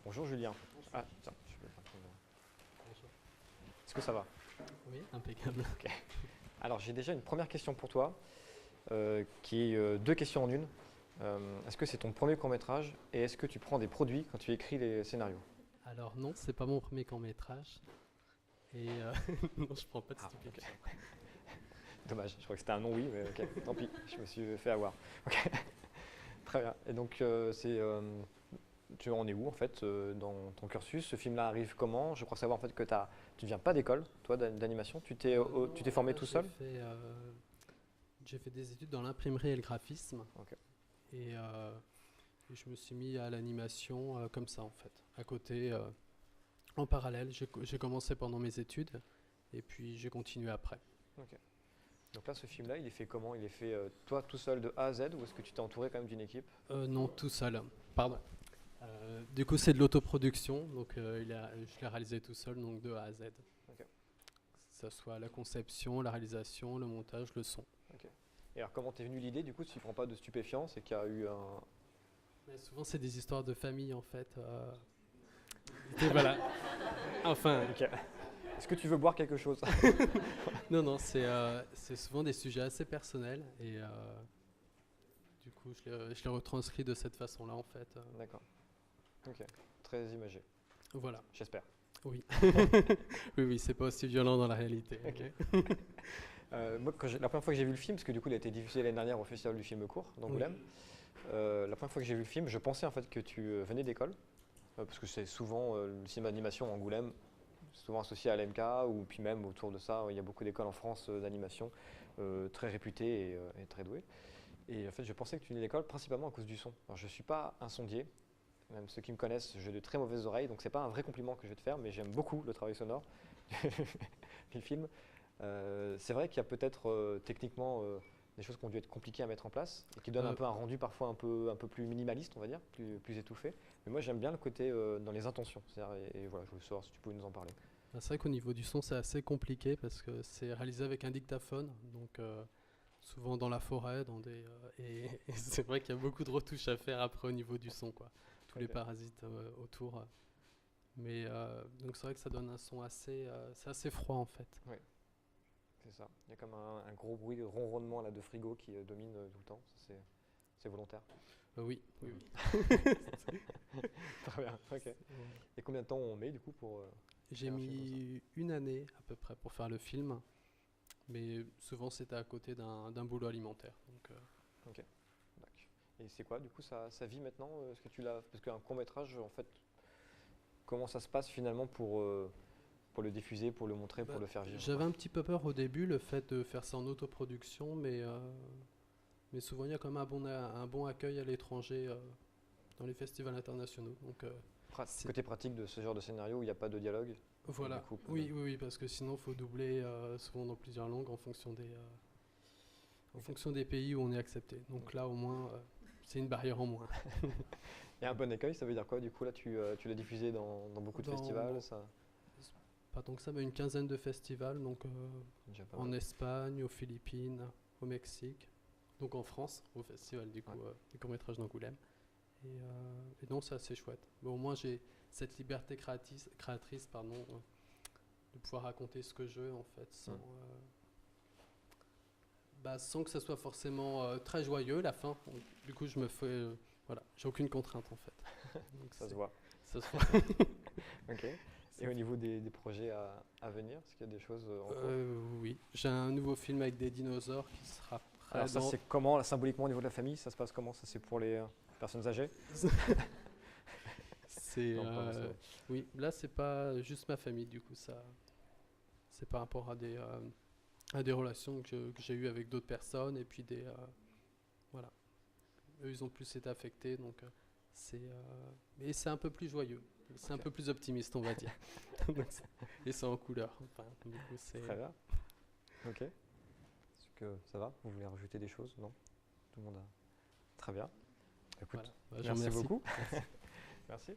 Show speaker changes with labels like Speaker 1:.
Speaker 1: Bonjour Julien. Ah, tiens, je vais pas prendre. Est-ce que ça va?
Speaker 2: Oui, impeccable.
Speaker 1: Ok. Alors j'ai déjà une première question pour toi, qui est deux questions en une. Est-ce que c'est ton premier court-métrage et est-ce que tu prends des produits quand tu écris les scénarios?
Speaker 2: Alors non, c'est pas mon premier court-métrage. Et non, je prends pas de
Speaker 1: Ah, ok.
Speaker 2: stupéfiants.
Speaker 1: Dommage, je crois que c'était un non oui, mais ok, tant pis, je me suis fait avoir. Ok, très bien. Et donc tu en es où en fait dans ton cursus? Ce film-là arrive comment? Je crois savoir en fait que tu viens pas d'école, toi, d'animation. Tu
Speaker 2: Non,
Speaker 1: t'es
Speaker 2: à la
Speaker 1: formé
Speaker 2: base,
Speaker 1: tout seul?
Speaker 2: j'ai fait des études dans l'imprimerie et le graphisme.
Speaker 1: Ok.
Speaker 2: Et, euh, et je me suis mis à l'animation comme ça, en fait. À côté, en parallèle, j'ai commencé pendant mes études. Et puis j'ai continué après.
Speaker 1: Ok. Donc là, ce film-là, il est fait comment? Il est fait toi tout seul de A à Z ou est-ce que tu t'es entouré quand même d'une équipe?
Speaker 2: Non, tout seul. Pardon.
Speaker 1: Ouais.
Speaker 2: Du coup, c'est de l'autoproduction. Donc je l'ai réalisé tout seul, donc de A à Z.
Speaker 1: Ok.
Speaker 2: Que ce soit la conception, la réalisation, le montage, le son.
Speaker 1: Ok. Et alors, comment t'es venu l'idée du coup, si tu prends pas de stupéfiants, c'est qu'il y a eu un.
Speaker 2: Mais souvent, c'est des histoires de famille en fait. Et voilà. Enfin,
Speaker 1: Ok. Est-ce que tu veux boire quelque chose?
Speaker 2: non, non, c'est souvent des sujets assez personnels et du coup, je les retranscris de cette façon-là en fait.
Speaker 1: D'accord. Ok. Très imagé.
Speaker 2: Voilà.
Speaker 1: J'espère.
Speaker 2: Oui. Oui, oui, c'est pas aussi violent dans la réalité.
Speaker 1: Ok.
Speaker 2: Mais-
Speaker 1: Moi, la première fois que j'ai vu le film, parce que du coup, il a été diffusé l'année dernière au Festival du film court
Speaker 2: Oui.
Speaker 1: d'Angoulême. La première fois que j'ai vu le film, je pensais en fait que tu venais d'école, parce que c'est souvent le cinéma d'animation à Angoulême, souvent associé à l'MK, ou puis même autour de ça, il y a beaucoup d'écoles en France d'animation très réputées et très douées. Et en fait, je pensais que tu venais d'école principalement à cause du son. Alors, je ne suis pas un sondier, même ceux qui me connaissent, j'ai de très mauvaises oreilles, donc c'est pas un vrai compliment que je vais te faire, mais j'aime beaucoup le travail sonore du film. C'est vrai qu'il y a peut-être techniquement des choses qui ont dû être compliquées à mettre en place et qui donnent un
Speaker 2: Euh,
Speaker 1: peu un rendu parfois un peu plus minimaliste, on va dire, plus étouffé. Mais moi j'aime bien le côté dans les intentions. Et voilà, je voulais savoir si tu pouvais nous en parler.
Speaker 2: c'est vrai qu'au niveau du son, c'est assez compliqué parce que c'est réalisé avec un dictaphone, donc souvent dans la forêt, et c'est vrai qu'il y a beaucoup de retouches à faire après au niveau du son, quoi. Tous les
Speaker 1: Ok.
Speaker 2: parasites autour. Mais donc c'est vrai que ça donne un son c'est assez froid en fait.
Speaker 1: Oui, c'est ça. Il y a comme un gros bruit de ronronnement là, de frigo qui domine tout le temps. Ça, c'est volontaire.
Speaker 2: Oui, oui, oui.
Speaker 1: Très bien, ok.
Speaker 2: Ouais.
Speaker 1: Et combien de temps on met du coup pour
Speaker 2: J'ai
Speaker 1: faire un film comme ça?
Speaker 2: mis une année à peu près pour faire le film, mais souvent c'était à côté d'un boulot alimentaire. Donc,
Speaker 1: Ok, d'accord. Et c'est quoi du coup sa vie maintenant? Est-ce que tu l'as. Parce qu'un court métrage, en fait, comment ça se passe finalement pour le diffuser, pour le montrer, pour
Speaker 2: bah,
Speaker 1: le faire vivre,
Speaker 2: j'avais
Speaker 1: quoi?
Speaker 2: un petit peu peur au début, le fait de faire ça en autoproduction, mais souvent il y a quand même un bon accueil à l'étranger dans les festivals internationaux. Donc, c'est
Speaker 1: Côté pratique de ce genre de scénario où il n'y a pas de dialogue et du
Speaker 2: voilà,
Speaker 1: coup
Speaker 2: oui, oui, oui, parce que sinon il faut doubler souvent dans plusieurs langues en
Speaker 1: ok.
Speaker 2: fonction des pays où on est accepté. Donc
Speaker 1: Ok.
Speaker 2: là au moins c'est une barrière en moins.
Speaker 1: Et un bon accueil, ça veut dire quoi du coup là tu l'as diffusé dans beaucoup de festivals,
Speaker 2: Dans
Speaker 1: ça
Speaker 2: pas tant que ça, mais une quinzaine de festivals, donc
Speaker 1: c'est déjà pas
Speaker 2: en
Speaker 1: mal.
Speaker 2: Espagne, aux Philippines, au Mexique, donc en France, au festival du
Speaker 1: Ouais.
Speaker 2: coup du court-métrage d'Angoulême. Et non, c'est assez chouette. Mais au moins j'ai cette liberté créatrice pardon, de pouvoir raconter ce que je veux en fait,
Speaker 1: Hmm.
Speaker 2: sans que ça soit forcément très joyeux la fin. Donc, du coup, je me fais. Voilà, j'ai aucune contrainte en fait. Donc,
Speaker 1: Ça se voit.
Speaker 2: ça se
Speaker 1: Ok. Et au niveau des projets à venir, est-ce qu'il y a des choses en cours?
Speaker 2: Oui, j'ai un nouveau film avec des dinosaures qui sera
Speaker 1: Alors
Speaker 2: prêt
Speaker 1: ça
Speaker 2: dans.
Speaker 1: c'est comment là, symboliquement au niveau de la famille, ça se passe comment? Ça c'est pour les personnes âgées?
Speaker 2: C'est.
Speaker 1: Non, pas forcément.
Speaker 2: Oui, là, c'est pas juste ma famille, du coup, ça. C'est par rapport à des relations que j'ai eues avec d'autres personnes et puis des. Voilà. Eux, ils ont plus été affectés, donc mais c'est un peu plus joyeux. C'est un
Speaker 1: Ok.
Speaker 2: peu plus optimiste, on va dire. Donc, et c'est en couleur. Enfin, du coup,
Speaker 1: Très bien. Ok. Est-ce que ça va? Vous voulez rajouter des choses? Non? Tout le monde a. Très bien. Écoute,
Speaker 2: Voilà. Bah, je vous
Speaker 1: merci
Speaker 2: remercie.
Speaker 1: beaucoup.
Speaker 2: Merci.
Speaker 1: Merci.